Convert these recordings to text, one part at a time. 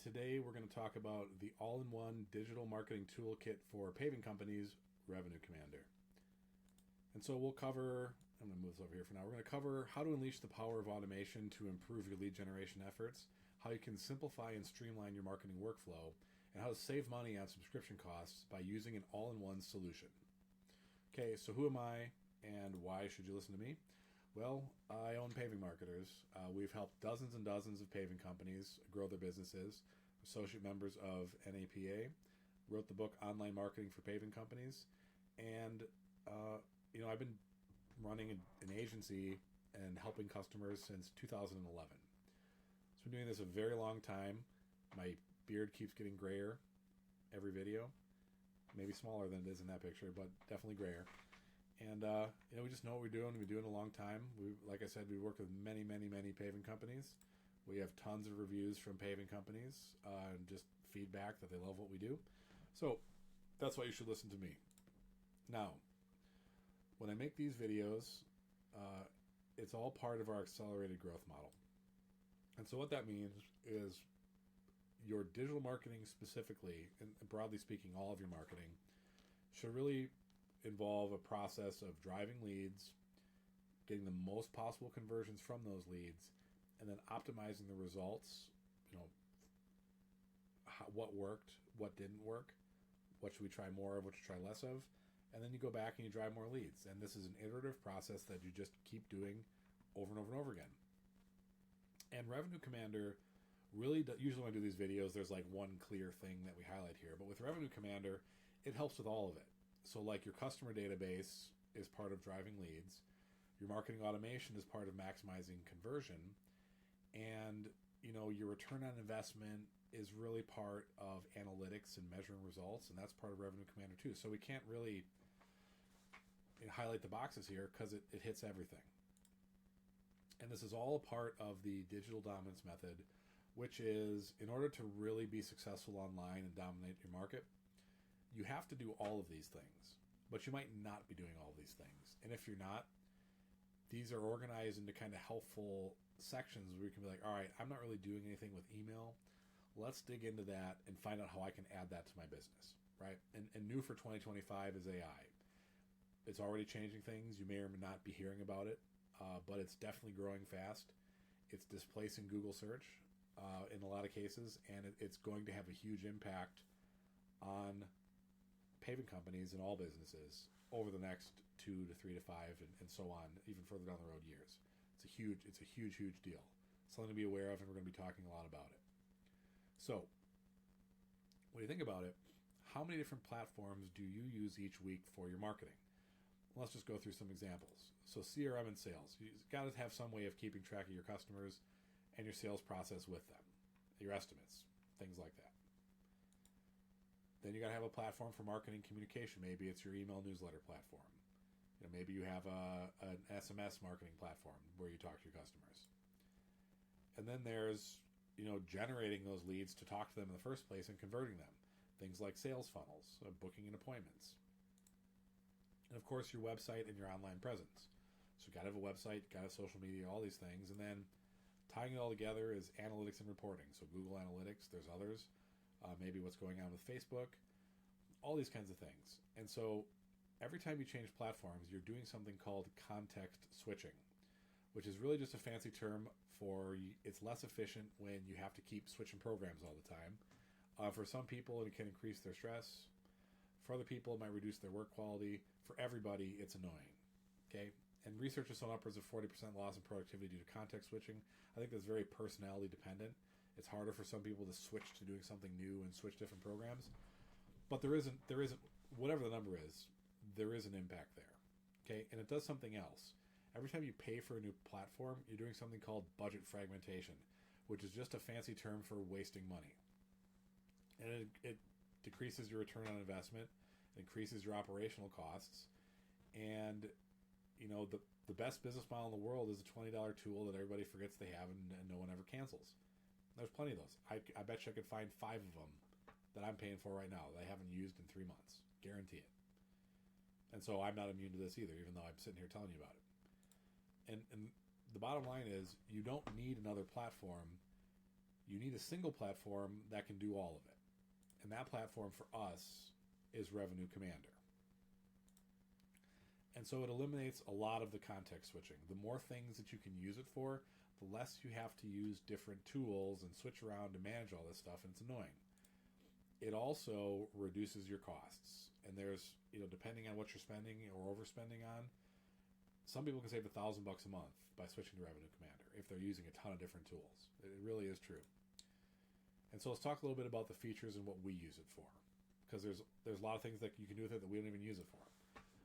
Today we're going to talk about the all-in-one digital marketing toolkit for paving companies, Revenue Commander. And so we'll cover, I'm going to move this over here for now, we're going to cover how to unleash the power of automation to improve your lead generation efforts, how you can simplify and streamline your marketing workflow, and how to save money on subscription costs by using an all-in-one solution. Okay, so who am I and why should you listen to me? Well, I own Paving Marketers. We've helped dozens and dozens of paving companies grow their businesses. Associate members of NAPA, wrote the book Online Marketing for Paving Companies, and I've been running an agency and helping customers since 2011. So I've been doing this a very long time. My beard keeps getting grayer every video, maybe smaller than it is in that picture, but definitely grayer. And, we just know what we're doing. We've been doing it a long time. Like I said, we work with many, many, many paving companies. We have tons of reviews from paving companies and just feedback that they love what we do. So that's why you should listen to me. Now, when I make these videos, it's all part of our accelerated growth model. And so what that means is your digital marketing specifically, and broadly speaking, all of your marketing, should really involve a process of driving leads, getting the most possible conversions from those leads, and then optimizing the results. What worked, what didn't work, what should we try more of, what should we try less of, and then you go back and you drive more leads. And this is an iterative process that you just keep doing over and over and over again. And Revenue Commander really usually when I do these videos, there's like one clear thing that we highlight here. But with Revenue Commander, it helps with all of it. So like your customer database is part of driving leads. Your marketing automation is part of maximizing conversion. And, your return on investment is really part of analytics and measuring results. And that's part of Revenue Commander too. So we can't really highlight the boxes here because it hits everything. And this is all a part of the digital dominance method, which is in order to really be successful online and dominate your market, you have to do all of these things, but you might not be doing all of these things. And if you're not, these are organized into kind of helpful sections where you can be like, all right, I'm not really doing anything with email. Let's dig into that and find out how I can add that to my business, right? And new for 2025 is AI. It's already changing things. You may or may not be hearing about it, but it's definitely growing fast. It's displacing Google search in a lot of cases, and it's going to have a huge impact on paving companies and all businesses over the next 2 to 3 to 5 and so on, even further down the road years. It's a huge deal. Something to be aware of, and we're going to be talking a lot about it. So, when you think about it, how many different platforms do you use each week for your marketing? Let's just go through some examples. So CRM and sales. You've got to have some way of keeping track of your customers and your sales process with them, your estimates, things like that. Then you got to have a platform for marketing communication. Maybe it's your email newsletter platform. Maybe you have an SMS marketing platform where you talk to your customers. And then there's, generating those leads to talk to them in the first place and converting them. Things like sales funnels, booking and appointments. And of course, your website and your online presence. So you got to have a website, got to have social media, all these things. And then tying it all together is analytics and reporting. So Google Analytics, there's others. Maybe what's going on with Facebook, all these kinds of things. And so every time you change platforms, you're doing something called context switching, which is really just a fancy term for it's less efficient when you have to keep switching programs all the time. For some people, it can increase their stress. For other people, it might reduce their work quality. For everybody, it's annoying. Okay? And research has shown upwards of 40% loss in productivity due to context switching. I think that's very personality dependent. It's harder for some people to switch to doing something new and switch different programs. But there isn't, whatever the number is, there is an impact there. Okay? And it does something else. Every time you pay for a new platform, you're doing something called budget fragmentation, which is just a fancy term for wasting money. And it decreases your return on investment, increases your operational costs, and the best business model in the world is a $20 tool that everybody forgets they have and no one ever cancels. There's plenty of those. I bet you I could find 5 of them that I'm paying for right now that I haven't used in 3 months. Guarantee it. And so I'm not immune to this either, even though I'm sitting here telling you about it. And the bottom line is you don't need another platform. You need a single platform that can do all of it. And that platform for us is Revenue Commander. And so it eliminates a lot of the context switching. The more things that you can use it for, the less you have to use different tools and switch around to manage all this stuff, and it's annoying. It also reduces your costs. And there's, depending on what you're spending or overspending on, some people can save $1,000 a month by switching to Revenue Commander if they're using a ton of different tools. It really is true. And so let's talk a little bit about the features and what we use it for. Because there's a lot of things that you can do with it that we don't even use it for.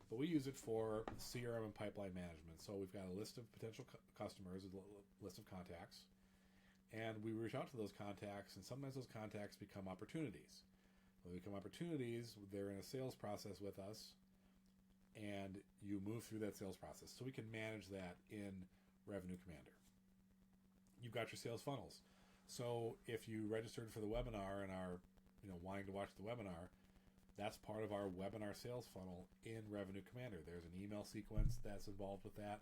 But we use it for CRM and pipeline management. So we've got a list of potential customers, a list of contacts, and we reach out to those contacts, and sometimes those contacts become opportunities. When they become opportunities, they're in a sales process with us, and you move through that sales process. So we can manage that in Revenue Commander. You've got your sales funnels. So if you registered for the webinar and are wanting to watch the webinar, that's part of our webinar sales funnel in Revenue Commander. There's an email sequence that's involved with that,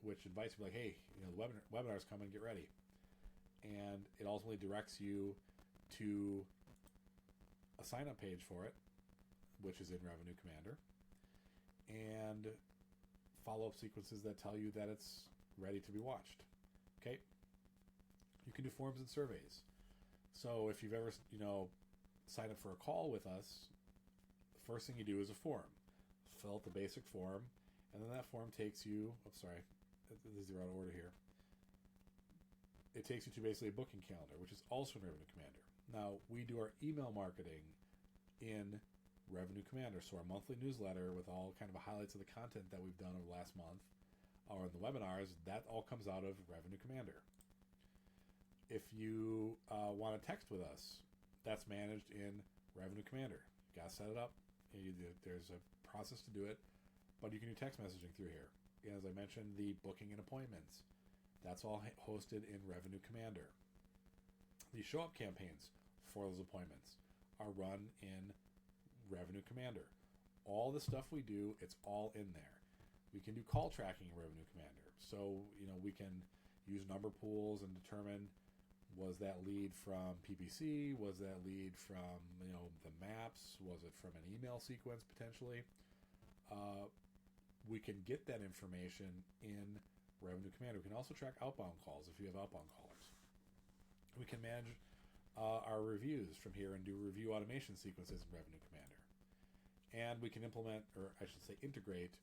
which invites you like, hey, the webinar's coming, get ready. And it ultimately directs you to a sign-up page for it, which is in Revenue Commander, and follow-up sequences that tell you that it's ready to be watched. Okay? You can do forms and surveys. So if you've ever, sign up for a call with us, the first thing you do is a form. Fill out the basic form, and then that form takes you, these are out of order here. It takes you to basically a booking calendar, which is also in Revenue Commander. Now, we do our email marketing in Revenue Commander, so our monthly newsletter with all kind of highlights of the content that we've done over the last month, or in the webinars, that all comes out of Revenue Commander. If you want to text with us, that's managed in Revenue Commander. You got to set it up. There's a process to do it, but you can do text messaging through here. As I mentioned, the booking and appointments, that's all hosted in Revenue Commander. The show-up campaigns for those appointments are run in Revenue Commander. All the stuff we do, it's all in there. We can do call tracking in Revenue Commander. So, we can use number pools and determine, was that lead from PPC? Was that lead from, the maps? Was it from an email sequence potentially? We can get that information in Revenue Commander. We can also track outbound calls if you have outbound callers. We can manage our reviews from here and do review automation sequences in Revenue Commander. And we can implement, or I should say integrate,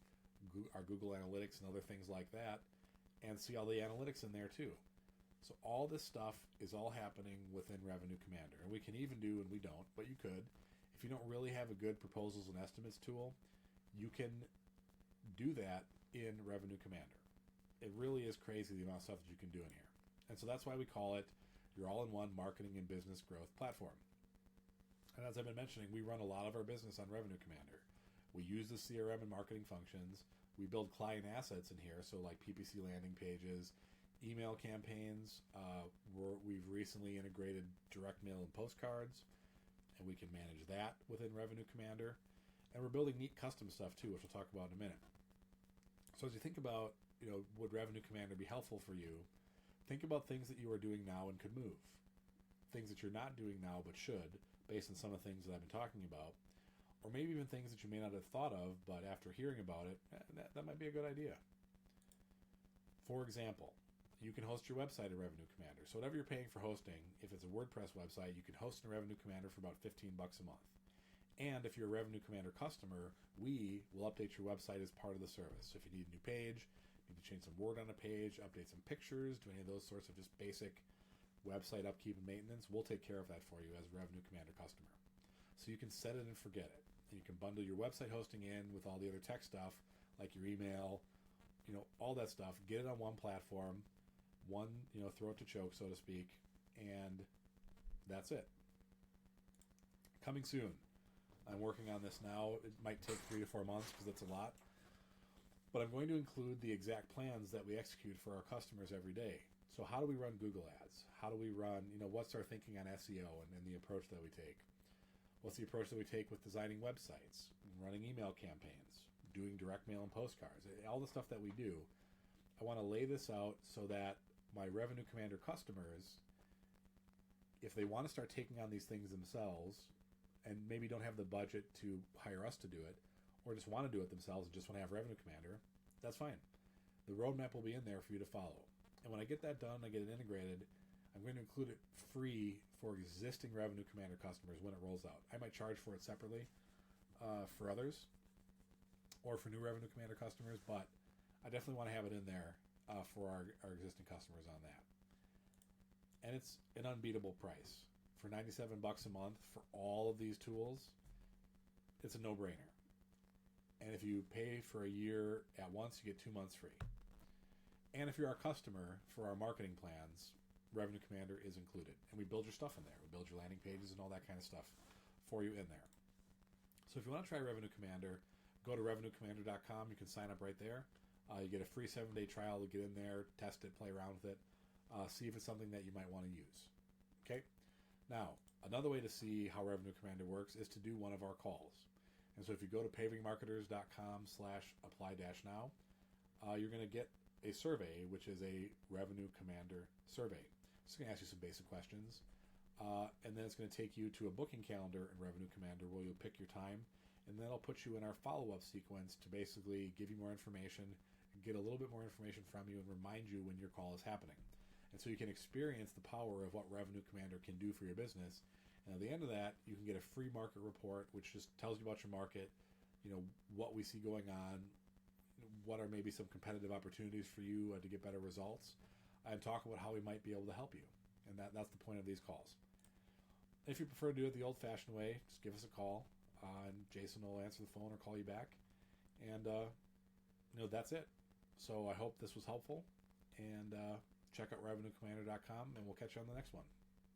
our Google Analytics and other things like that, and see all the analytics in there too. So all this stuff is all happening within Revenue Commander. And we can even do, and we don't, but you could, if you don't really have a good proposals and estimates tool, you can do that in Revenue Commander. It really is crazy the amount of stuff that you can do in here. And so that's why we call it your all-in-one marketing and business growth platform. And as I've been mentioning, we run a lot of our business on Revenue Commander. We use the CRM and marketing functions. We build client assets in here, so like PPC landing pages, email campaigns. We've recently integrated direct mail and postcards, and we can manage that within Revenue Commander. And we're building neat custom stuff too, which we'll talk about in a minute. So as you think about, would Revenue Commander be helpful for you? Think about things that you are doing now and could move. Things that you're not doing now but should, based on some of the things that I've been talking about. Or maybe even things that you may not have thought of, but after hearing about it, that might be a good idea. For example, you can host your website in Revenue Commander. So whatever you're paying for hosting, if it's a WordPress website, you can host in Revenue Commander for about $15 a month. And if you're a Revenue Commander customer, we will update your website as part of the service. So if you need a new page, need to change some word on a page, update some pictures, do any of those sorts of just basic website upkeep and maintenance, we'll take care of that for you as a Revenue Commander customer. So you can set it and forget it. And you can bundle your website hosting in with all the other tech stuff, like your email, all that stuff. Get it on one platform, throw it to choke, so to speak, and that's it. Coming soon. I'm working on this now. It might take 3 to 4 months because that's a lot. But I'm going to include the exact plans that we execute for our customers every day. So how do we run Google Ads? How do we run, what's our thinking on SEO and the approach that we take? What's the approach that we take with designing websites, running email campaigns, doing direct mail and postcards, all the stuff that we do. I want to lay this out so that my Revenue Commander customers, if they want to start taking on these things themselves and maybe don't have the budget to hire us to do it, or just want to do it themselves and just want to have Revenue Commander, that's fine. The roadmap will be in there for you to follow. And when I get that done, I get it integrated, I'm going to include it free for existing Revenue Commander customers when it rolls out. I might charge for it separately for others or for new Revenue Commander customers, but I definitely want to have it in there for our existing customers on that. And it's an unbeatable price. For $97 a month for all of these tools, it's a no-brainer. And if you pay for a year at once, you get 2 months free. And if you're our customer for our marketing plans, Revenue Commander is included. And we build your stuff in there. We build your landing pages and all that kind of stuff for you in there. So if you want to try Revenue Commander, go to revenuecommander.com. You can sign up right there. You get a free 7-day trial to get in there, test it, play around with it, see if it's something that you might want to use. Okay? Now, another way to see how Revenue Commander works is to do one of our calls. And so if you go to pavingmarketers.com/apply-now, you're going to get a survey, which is a Revenue Commander survey. It's going to ask you some basic questions. And then it's going to take you to a booking calendar in Revenue Commander where you'll pick your time. And then I'll put you in our follow-up sequence to basically give you more information, get a little bit more information from you, and remind you when your call is happening. And so you can experience the power of what Revenue Commander can do for your business. And at the end of that, you can get a free market report, which just tells you about your market, what we see going on, what are maybe some competitive opportunities for you to get better results, and talk about how we might be able to help you. And that's the point of these calls. If you prefer to do it the old-fashioned way, just give us a call, and Jason will answer the phone or call you back. And, that's it. So I hope this was helpful. And check out revenuecommander.com, and we'll catch you on the next one.